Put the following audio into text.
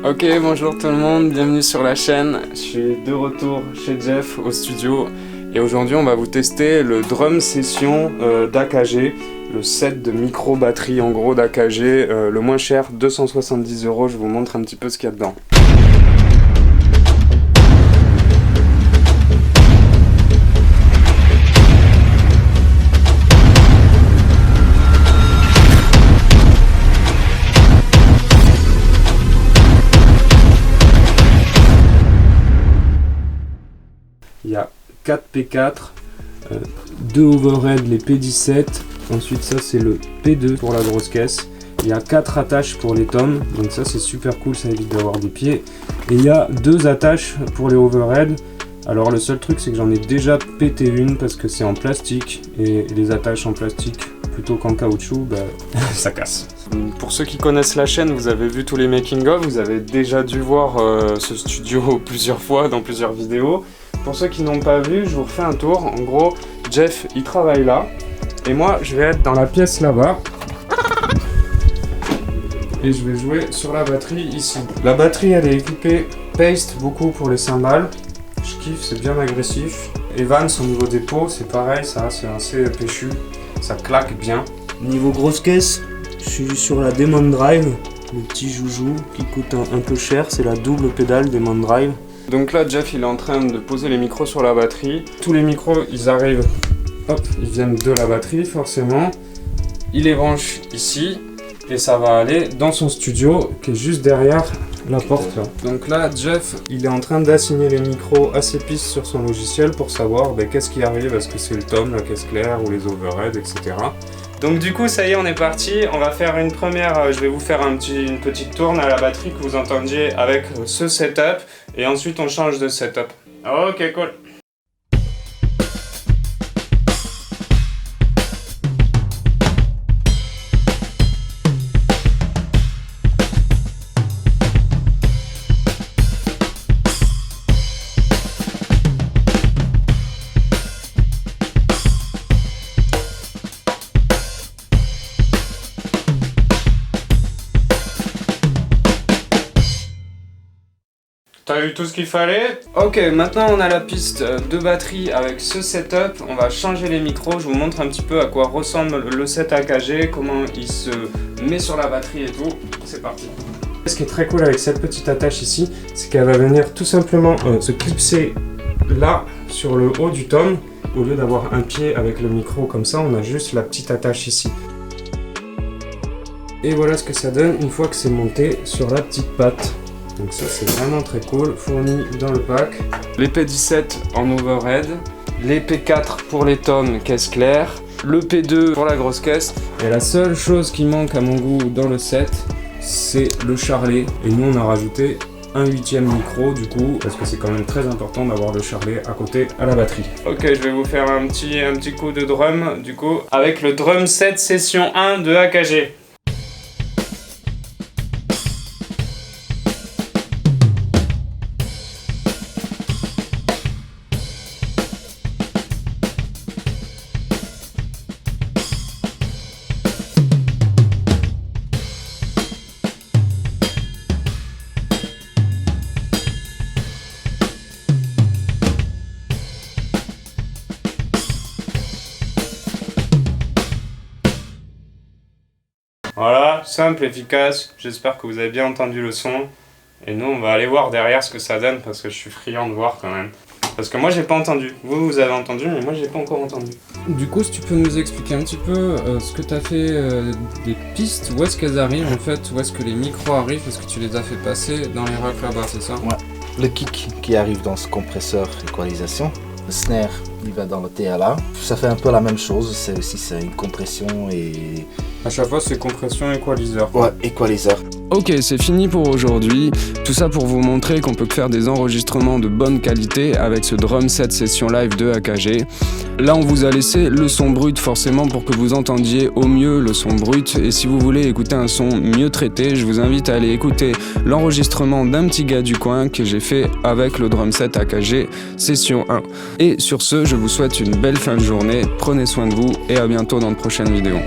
Ok, bonjour tout le monde, bienvenue sur la chaîne. Je suis de retour chez Jeff au studio et aujourd'hui on va vous tester le drum session d'AKG, le set de micro batterie en gros d'AKG, le moins cher, 270 €. Je vous montre un petit peu ce qu'il y a dedans. Il y a 4 P4, 2 overhead, les P17, ensuite ça c'est le P2 pour la grosse caisse. Il y a 4 attaches pour les toms, donc ça c'est super cool, ça évite d'avoir des pieds. Et il y a 2 attaches pour les overhead. Alors le seul truc c'est que j'en ai déjà pété une parce que c'est en plastique et les attaches en plastique plutôt qu'en caoutchouc, ça casse. Pour ceux qui connaissent la chaîne, vous avez vu tous les making of, vous avez déjà dû voir ce studio plusieurs fois dans plusieurs vidéos. Pour ceux qui n'ont pas vu, je vous refais un tour. En gros, Jeff, il travaille là. Et moi, je vais être dans la pièce là-bas. Et je vais jouer sur la batterie ici. La batterie, elle est équipée paste, beaucoup pour les cymbales. Je kiffe, c'est bien agressif. Evans, au niveau des pots, c'est pareil, ça, c'est assez péchu. Ça claque bien. Niveau grosse caisse, je suis sur la Demon Drive. Le petit joujou qui coûte un peu cher, c'est la double pédale Demon Drive. Donc là, Jeff, il est en train de poser les micros sur la batterie. Tous les micros, ils arrivent, hop, ils viennent de la batterie, forcément. Il les branche ici, et ça va aller dans son studio, qui est juste derrière la porte, là. Donc là, Jeff, il est en train d'assigner les micros à ses pistes sur son logiciel pour savoir qu'est-ce qui arrive, est-ce que c'est le tom, la caisse claire, ou les overheads, etc. Donc du coup, ça y est, on est parti. On va faire une première, je vais vous faire une petite tourne à la batterie que vous entendiez avec ce setup. Et ensuite, on change de setup. Ok, cool. T'as eu tout ce qu'il fallait? Ok, maintenant on a la piste de batterie avec ce setup. On va changer les micros, je vous montre un petit peu à quoi ressemble le set AKG, comment il se met sur la batterie et tout. C'est parti. Ce qui est très cool avec cette petite attache ici, c'est qu'elle va venir tout simplement se clipser là sur le haut du tom. Au lieu d'avoir un pied avec le micro comme ça, on a juste la petite attache ici. Et voilà ce que ça donne une fois que c'est monté sur la petite patte. Donc ça c'est vraiment très cool, fourni dans le pack. Les P17 en overhead, les P4 pour les toms caisse claire, le P2 pour la grosse caisse. Et la seule chose qui manque à mon goût dans le set, c'est le charlet. Et nous on a rajouté un 8e micro du coup, parce que c'est quand même très important d'avoir le charlet à côté à la batterie. Ok, je vais vous faire un petit coup de drum du coup, avec le drum set session 1 de AKG. Voilà, simple, efficace, j'espère que vous avez bien entendu le son. Et nous on va aller voir derrière ce que ça donne parce que je suis friand de voir quand même. Parce que moi j'ai pas entendu, vous avez entendu mais moi j'ai pas encore entendu. Du coup si tu peux nous expliquer un petit peu ce que tu as fait des pistes, où est-ce qu'elles arrivent en fait, où est-ce que les micros arrivent, parce que tu les as fait passer dans les racks là-bas, c'est ça? Ouais, le kick qui arrive dans ce compresseur équalisation, le snare il va dans le TLA, ça fait un peu la même chose, c'est aussi une compression et... À chaque fois c'est compression equalizer. Ouais, equalizer. Ok, c'est fini pour aujourd'hui. Tout ça pour vous montrer qu'on peut faire des enregistrements de bonne qualité avec ce drum set session live de AKG. Là, on vous a laissé le son brut forcément pour que vous entendiez au mieux le son brut. Et si vous voulez écouter un son mieux traité, je vous invite à aller écouter l'enregistrement d'un petit gars du coin que j'ai fait avec le drum set AKG session 1. Et sur ce, je vous souhaite une belle fin de journée. Prenez soin de vous et à bientôt dans de prochaines vidéos.